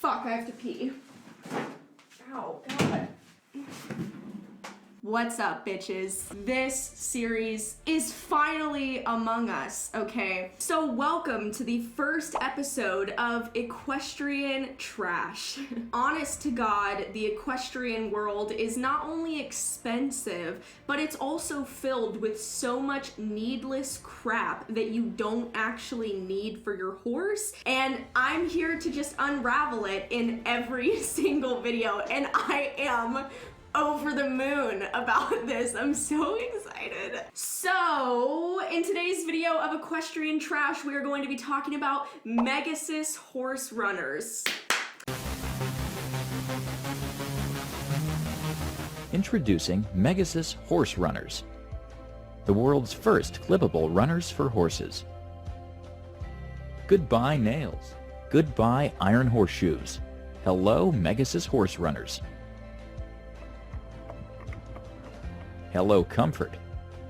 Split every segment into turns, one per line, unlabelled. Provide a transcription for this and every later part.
Fuck, I have to pee. Ow, God. What's up, bitches? This series is finally among us, okay? So welcome to the first episode of Equestrian Trash. Honest to God, the equestrian world is not only expensive, but it's also filled with so much needless crap that you don't actually need for your horse. And I'm here to just unravel it in every single video, and I am over the moon about this. I'm so excited. So, in today's video of Equestrian Trash, we are going to be talking about Megasus Horserunners.
Introducing Megasus Horserunners, the world's first clippable runners for horses. Goodbye nails. Goodbye iron horseshoes. Hello Megasus Horserunners. Hello comfort.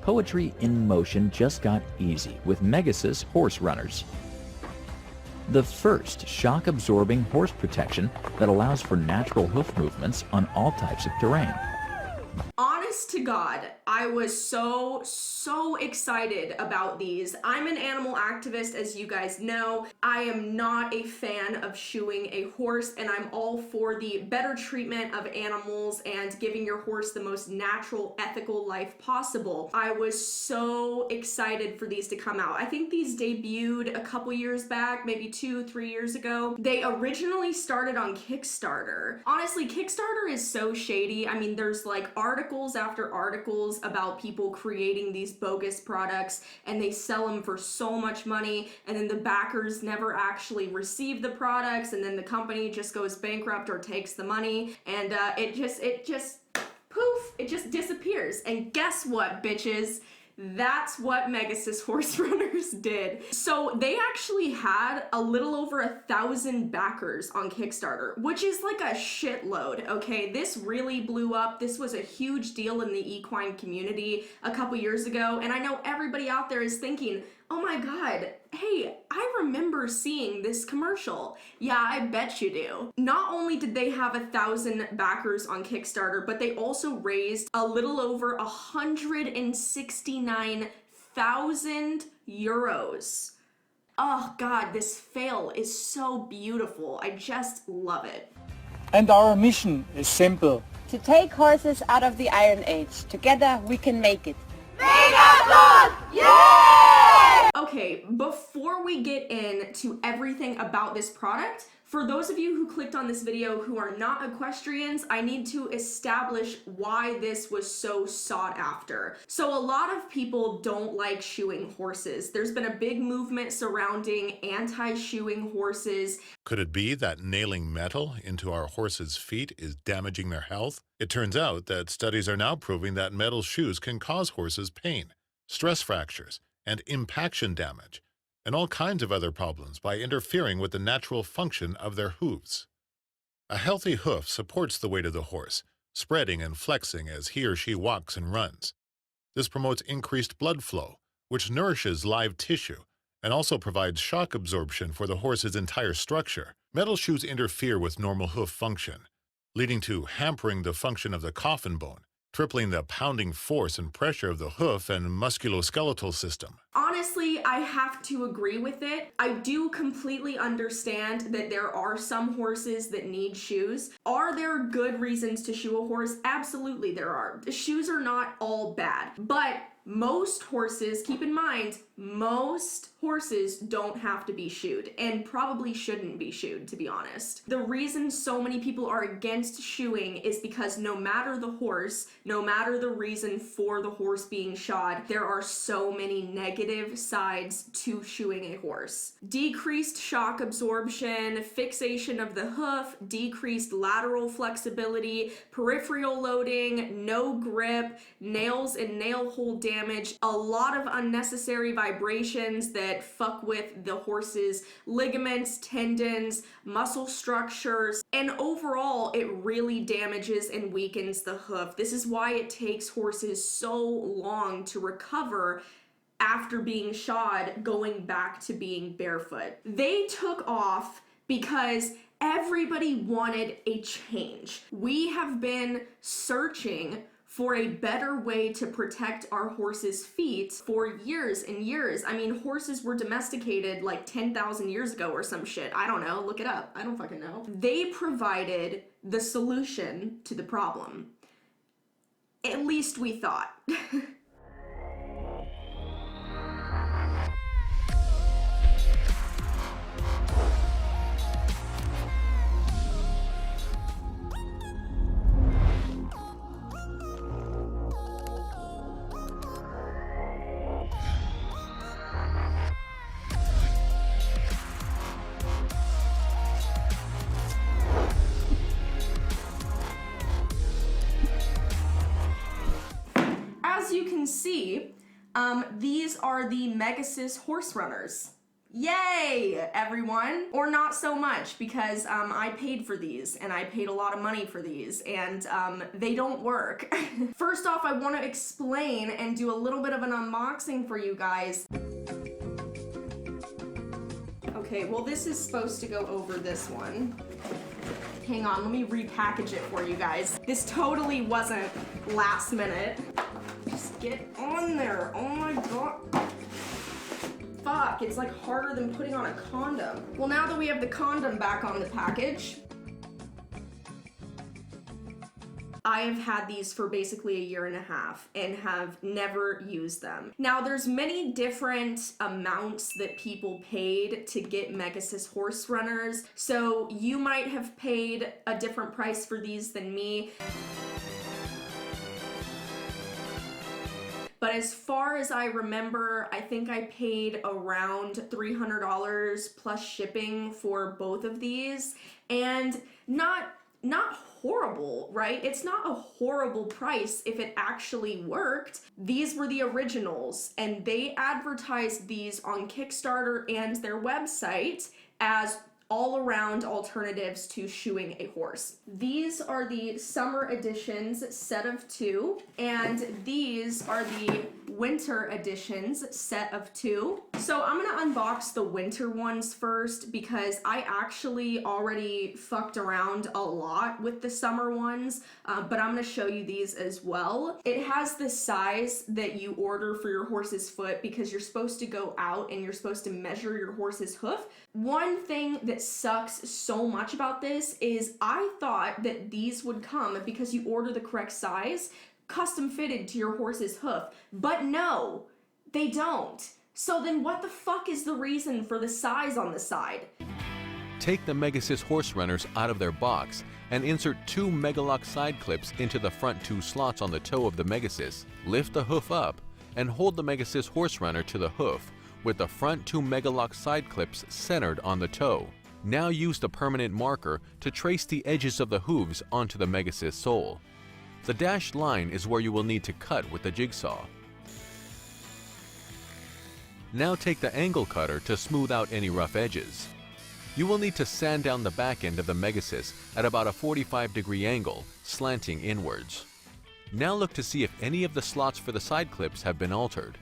Poetry in motion just got easy with Megasus Horserunners. The first shock-absorbing horse protection that allows for natural hoof movements on all types of terrain.
Honest to God, I was so excited about these. I'm an animal activist, as you guys know. I am not a fan of shoeing a horse, and I'm all for the better treatment of animals and giving your horse the most natural, ethical life possible. I was so excited for these to come out. I think these debuted a couple years back, maybe 2-3 years ago. They originally started on Kickstarter. Honestly, Kickstarter is so shady. I mean, there's like articles after articles about people creating these bogus products, and they sell them for so much money, and then the backers never actually receive the products, and then the company just goes bankrupt or takes the money, and it just poof, it just disappears. And guess what, bitches? That's what Megasus Horserunners did. So they actually had a little over 1,000 backers on Kickstarter, which is like a shitload, okay? This really blew up. This was a huge deal in the equine community a couple years ago, and I know everybody out there is thinking, oh my God, hey, I remember seeing this commercial. Yeah, I bet you do. Not only did they have 1,000 backers on Kickstarter, but they also raised a little over 169,000 euros. Oh God, this fail is so beautiful. I just love it.
And our mission is simple.
To take horses out of the Iron Age. Together we can make it.
Megasus! Yeah! Okay, before we get into everything about this product, for those of you who clicked on this video who are not equestrians, I need to establish why this was so sought after. So a lot of people don't like shoeing horses. There's been a big movement surrounding anti-shoeing horses.
Could it be that nailing metal into our horses' feet is damaging their health? It turns out that studies are now proving that metal shoes can cause horses pain, stress fractures, and impaction damage, and all kinds of other problems by interfering with the natural function of their hooves. A healthy hoof supports the weight of the horse, spreading and flexing as he or she walks and runs. This promotes increased blood flow, which nourishes live tissue, and also provides shock absorption for the horse's entire structure. Metal shoes interfere with normal hoof function, leading to hampering the function of the coffin bone, tripling the pounding force and pressure of the hoof and musculoskeletal system.
Honestly, I have to agree with it. I do completely understand that there are some horses that need shoes. Are there good reasons to shoe a horse? Absolutely there are. The shoes are not all bad, but most horses, keep in mind, most horses don't have to be shoed and probably shouldn't be shoed, to be honest. The reason so many people are against shoeing is because no matter the horse, no matter the reason for the horse being shod, there are so many negative sides to shoeing a horse. Decreased shock absorption, fixation of the hoof, decreased lateral flexibility, peripheral loading, no grip, nails and nail hole damage, a lot of unnecessary vibrations that fuck with the horse's ligaments, tendons, muscle structures, and overall it really damages and weakens the hoof. This is why it takes horses so long to recover after being shod, going back to being barefoot. They took off because Everybody wanted a change. We have been searching for a better way to protect our horses' feet for years and years. I mean, horses were domesticated like 10,000 years ago or some shit. I don't know, look it up. I don't fucking know. They provided the solution to the problem. At least we thought. As you can see, these are the Megasus Horserunners. Yay, everyone! Or not so much, because I paid for these, and I paid a lot of money for these, and they don't work. First off, I want to explain and do a little bit of an unboxing for you guys. Okay, well this is supposed to go over this one. Hang on, let me repackage it for you guys. This totally wasn't last minute. Just get on there, oh my god. Fuck, it's like harder than putting on a condom. Well, now that we have the condom back on the package, I have had these for basically a year and a half and have never used them. Now, there's many different amounts that people paid to get Megasus Horserunners, so you might have paid a different price for these than me. But as far as I remember, I think I paid around $300 plus shipping for both of these, and not horrible, right? It's not a horrible price if it actually worked. These were the originals, and they advertised these on Kickstarter and their website as all-around alternatives to shoeing a horse. These are the summer editions set of 2, and these are the winter editions set of 2. So I'm gonna unbox the winter ones first because I actually already fucked around a lot with the summer ones, but I'm gonna show you these as well. It has the size that you order for your horse's foot because you're supposed to go out and you're supposed to measure your horse's hoof. One thing that sucks so much about this is I thought that these would come because you order the correct size, custom fitted to your horse's hoof, but no, they don't. So then what the fuck is the reason for the size on the side?
Take the Megasus Horserunners out of their box and insert 2 Megalock side clips into the front 2 slots on the toe of the Megasus. Lift the hoof up and hold the Megasus Horserunner to the hoof with the front 2 Megalock side clips centered on the toe. Now use the permanent marker to trace the edges of the hooves onto the Megasus sole. The dashed line is where you will need to cut with the jigsaw. Now take the angle cutter to smooth out any rough edges. You will need to sand down the back end of the Megasus at about a 45-degree angle, slanting inwards. Now look to see if any of the slots for the side clips have been altered.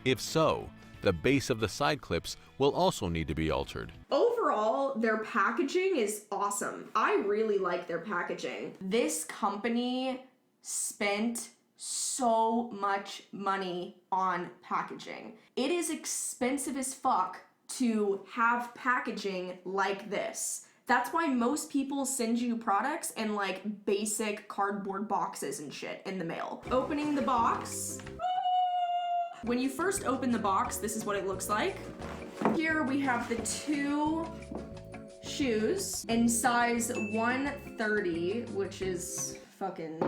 If so, the base of the side clips will also need to be altered.
Overall, their packaging is awesome. I really like their packaging. This company spent so much money on packaging. It is expensive as fuck to have packaging like this. That's why most people send you products in like basic cardboard boxes and shit in the mail. Opening the box. When you first open the box, this is what it looks like. Here we have the 2 shoes in size 130, which is fucking,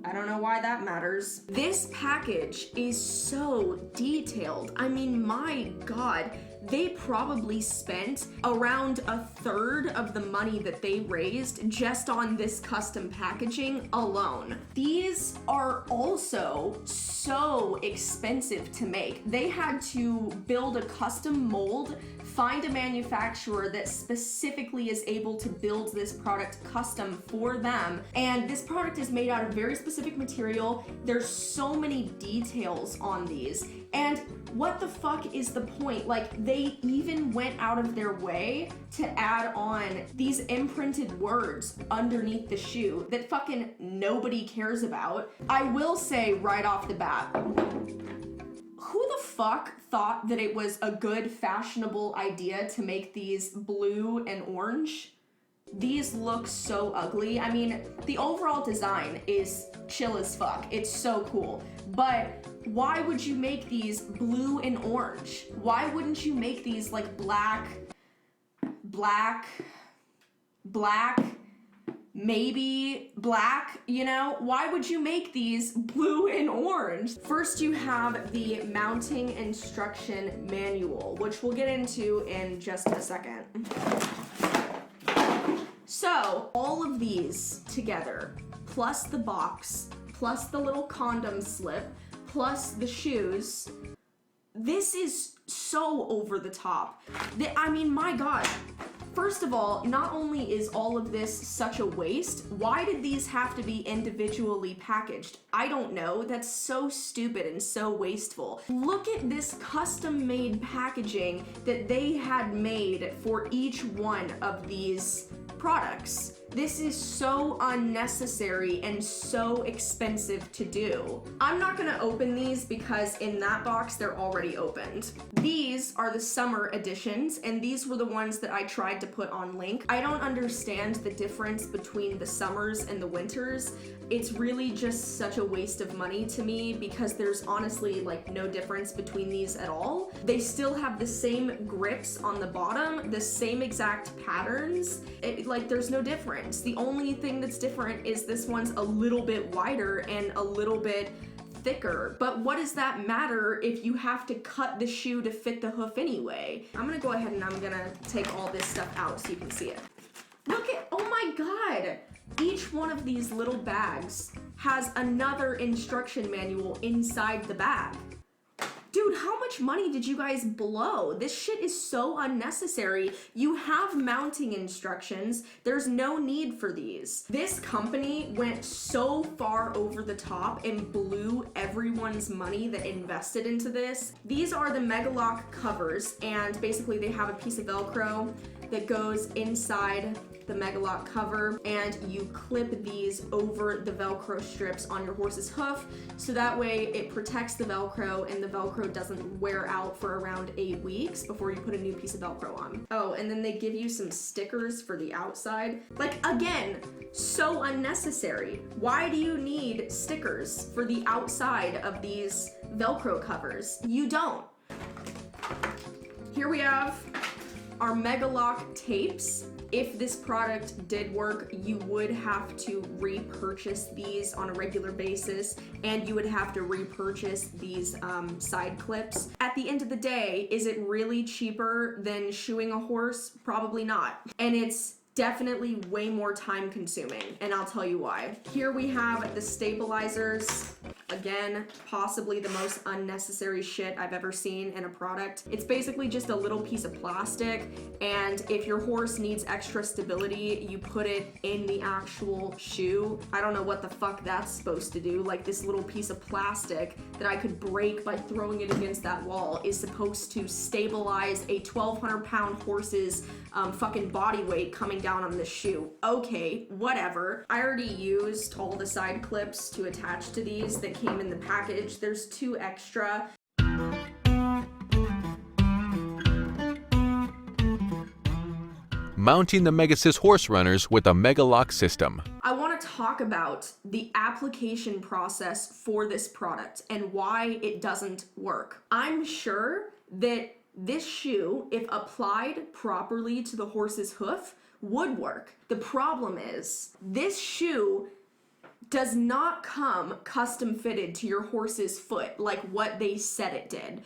I don't know why that matters. This package is so detailed. I mean, my God, they probably spent around 1/3 of the money that they raised just on this custom packaging alone. These are also so expensive to make. They had to build a custom mold, find a manufacturer that specifically is able to build this product custom for them. And this product is made out of very specific material. There's so many details on these. And what the fuck is the point? Like, they even went out of their way to add on these imprinted words underneath the shoe that fucking nobody cares about. I will say right off the bat, who the fuck thought that it was a good fashionable idea to make these blue and orange? These look so ugly. I mean, the overall design is chill as fuck. It's so cool. But why would you make these blue and orange? Why wouldn't you make these like black, maybe black, you know? Why would you make these blue and orange? First, you have the mounting instruction manual, which we'll get into in just a second. So, all of these together, plus the box, plus the little condom slip, plus the shoes, this is so over the top. I mean, my God. First of all, not only is all of this such a waste, why did these have to be individually packaged? I don't know. That's so stupid and so wasteful. Look at this custom-made packaging that they had made for each one of these products. This is so unnecessary and so expensive to do. I'm not gonna open these because in that box they're already opened. These are the summer editions, and these were the ones that I tried to put on link. I don't understand the difference between the summers and the winters. It's really just such a waste of money to me because there's honestly like no difference between these at all. They still have the same grips on the bottom, the same exact patterns. Like there's no difference. The only thing that's different is this one's a little bit wider and a little bit thicker. But what does that matter if you have to cut the shoe to fit the hoof anyway? I'm gonna go ahead and I'm gonna take all this stuff out so you can see it. Look at, oh my God. Each one of these little bags has another instruction manual inside the bag. Dude, how much money did you guys blow? This shit is so unnecessary. You have mounting instructions. There's no need for these. This company went so far over the top and blew everyone's money that invested into this. These are the Megalock covers, and basically they have a piece of Velcro that goes inside the Megalock cover, and you clip these over the Velcro strips on your horse's hoof, so that way it protects the Velcro and the Velcro doesn't wear out for around 8 weeks before you put a new piece of Velcro on. Oh, and then they give you some stickers for the outside. Like, again, so unnecessary. Why do you need stickers for the outside of these Velcro covers? You don't. Here we have our Megalock tapes. If this product did work, you would have to repurchase these on a regular basis, and you would have to repurchase these side clips. At the end of the day, is it really cheaper than shoeing a horse? Probably not. And it's definitely way more time consuming, and I'll tell you why. Here we have the stabilizers. Again, possibly the most unnecessary shit I've ever seen in a product. It's basically just a little piece of plastic, and if your horse needs extra stability, you put it in the actual shoe. I don't know what the fuck that's supposed to do. Like, this little piece of plastic that I could break by throwing it against that wall is supposed to stabilize a 1,200-pound horse's fucking body weight coming down on this shoe. Okay, whatever. I already used all the side clips to attach to these that came in the package. There's 2 extra.
Mounting the Megasus Horserunners with a Megalock system.
I want to talk about the application process for this product and why it doesn't work. I'm sure that this shoe, if applied properly to the horse's hoof, would work. The problem is, this shoe does not come custom fitted to your horse's foot like what they said it did.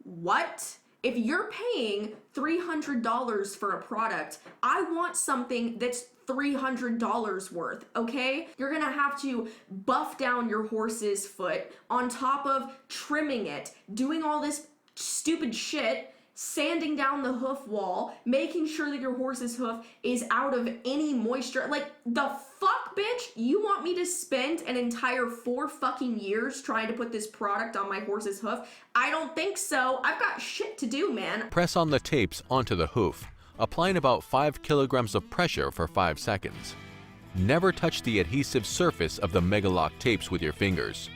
What? If you're paying $300 for a product, I want something that's $300 worth, okay? You're gonna have to buff down your horse's foot on top of trimming it, doing all this stupid shit, sanding down the hoof wall, making sure that your horse's hoof is out of any moisture. Like, the fuck, bitch? You want me to spend an entire 4 fucking years trying to put this product on my horse's hoof? I don't think so. I've got shit to do, man.
Press on the tapes onto the hoof, applying about 5 kilograms of pressure for 5 seconds. Never touch the adhesive surface of the Megalock tapes with your fingers.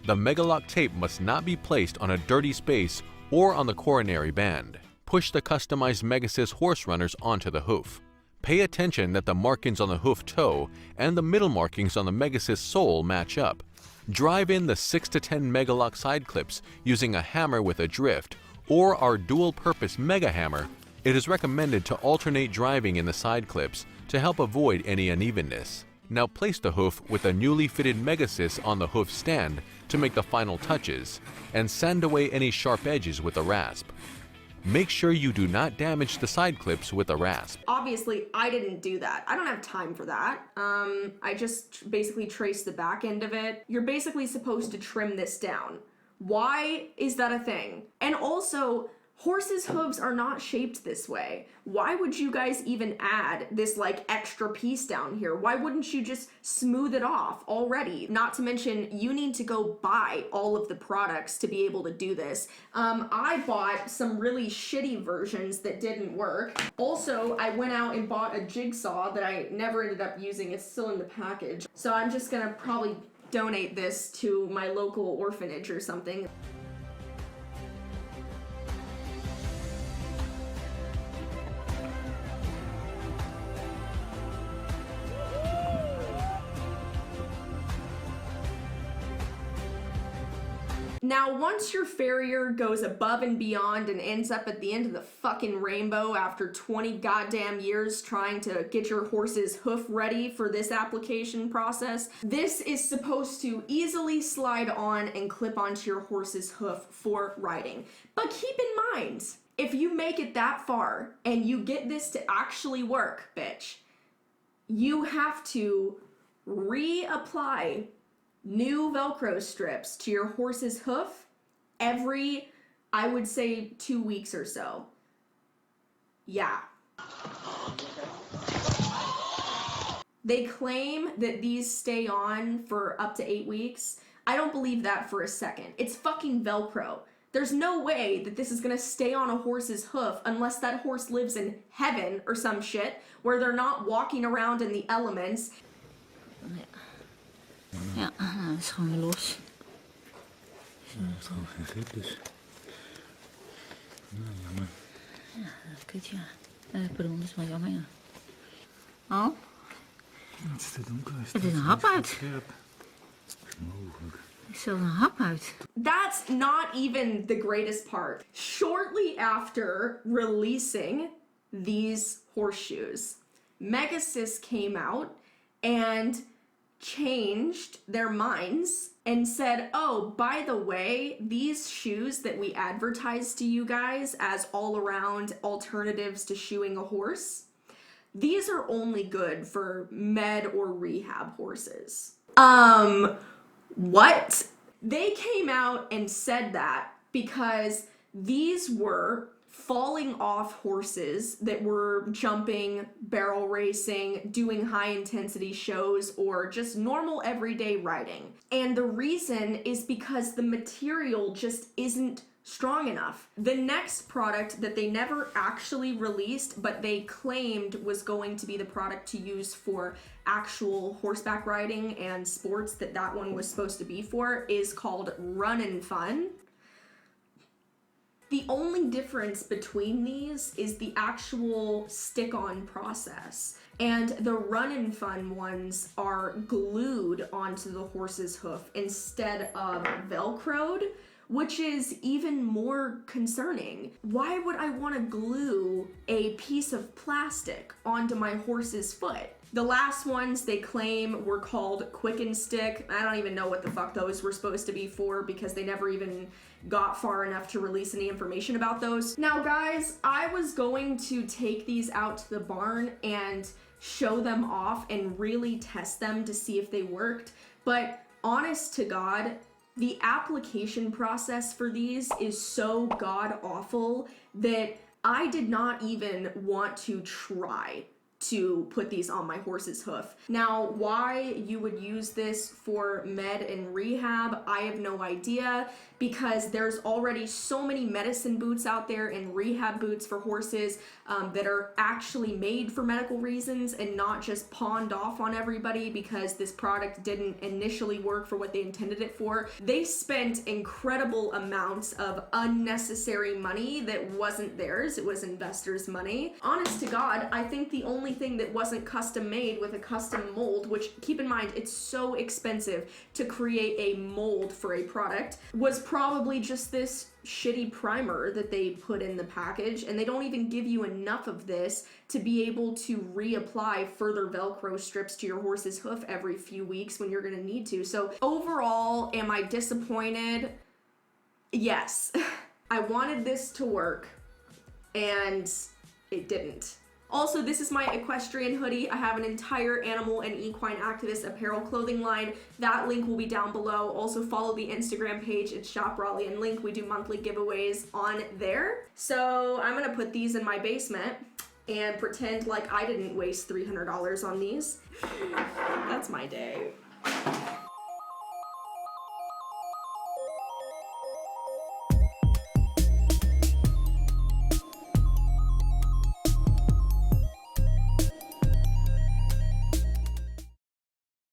The Megalock tape must not be placed on a dirty space or on the coronary band. Push the customized Megasus Horserunners onto the hoof. Pay attention that the markings on the hoof toe and the middle markings on the Megasus sole match up. Drive in the 6 to 10 Megalock side clips using a hammer with a drift or our dual-purpose Mega Hammer. It is recommended to alternate driving in the side clips to help avoid any unevenness. Now place the hoof with a newly fitted Megasus on the hoof stand to make the final touches, and sand away any sharp edges with a rasp. Make sure you do not damage the side clips with a rasp.
Obviously, I didn't do that. I don't have time for that. I just basically traced the back end of it. You're basically supposed to trim this down. Why is that a thing? And also, horses' hooves are not shaped this way. Why would you guys even add this like extra piece down here? Why wouldn't you just smooth it off already? Not to mention, you need to go buy all of the products to be able to do this. I bought some really shitty versions that didn't work. Also, I went out and bought a jigsaw that I never ended up using. It's still in the package. So I'm just gonna probably donate this to my local orphanage or something. Now, once your farrier goes above and beyond and ends up at the end of the fucking rainbow after 20 goddamn years trying to get your horse's hoof ready for this application process, this is supposed to easily slide on and clip onto your horse's hoof for riding. But keep in mind, if you make it that far and you get this to actually work, bitch, you have to reapply new Velcro strips to your horse's hoof every, I would say, 2 weeks or so. Yeah. They claim that these stay on for up to 8 weeks. I don't believe that for a second. It's fucking Velcro. There's no way that this is gonna stay on a horse's hoof unless that horse lives in heaven or some shit where they're not walking around in the elements.
Ja, nou, het is gewoon weer los.
Het is gewoon geen grip dus. Nou, jammer.
Ja, dat is kut, ja. Pardon, dat is wel jammer, ja. Oh?
Het is te donker.
Het is een hap uit.
Scherp. Mogelijk.
Er is zelfs een hap uit.
That's not even the greatest part. Shortly after releasing these horseshoes, Megasus came out and changed their minds and said, oh, by the way, these shoes that we advertise to you guys as all-around alternatives to shoeing a horse, these are only good for med or rehab horses. What? They came out and said that because these were falling off horses that were jumping, barrel racing, doing high intensity shows, or just normal everyday riding. And the reason is because the material just isn't strong enough. The next product that they never actually released, but they claimed was going to be the product to use for actual horseback riding and sports that one was supposed to be for, is called Run and Fun. The only difference between these is the actual stick-on process. And the Run and Fun ones are glued onto the horse's hoof instead of Velcroed, which is even more concerning. Why would I want to glue a piece of plastic onto my horse's foot? The last ones they claim were called Quick and Stick. I don't even know what the fuck those were supposed to be for because they never even got far enough to release any information about those. Now guys, I was going to take these out to the barn and show them off and really test them to see if they worked, but honest to God, The application process for these is so god awful that I did not even want to try to put these on my horse's hoof. Now, why you would use this for med and rehab, I have no idea, because there's already so many medicine boots out there and rehab boots for horses that are actually made for medical reasons and not just pawned off on everybody because this product didn't initially work for what they intended it for. They spent incredible amounts of unnecessary money that wasn't theirs. It was investors' money. Honest to God, I think the only thing that wasn't custom made with a custom mold, which keep in mind, it's so expensive to create a mold for a product, was probably just this shitty primer that they put in the package, and they don't even give you enough of this to be able to reapply further Velcro strips to your horse's hoof every few weeks when you're gonna need to. So overall, am I disappointed? Yes. I wanted this to work, and it didn't. Also, this is my Equestrian hoodie. I have an entire animal and equine activist apparel clothing line. That link will be down below. Also follow the Instagram page. It's Shop Raleigh and Link. We do monthly giveaways on there. So I'm gonna put these in my basement and pretend like I didn't waste $300 on these. That's my day.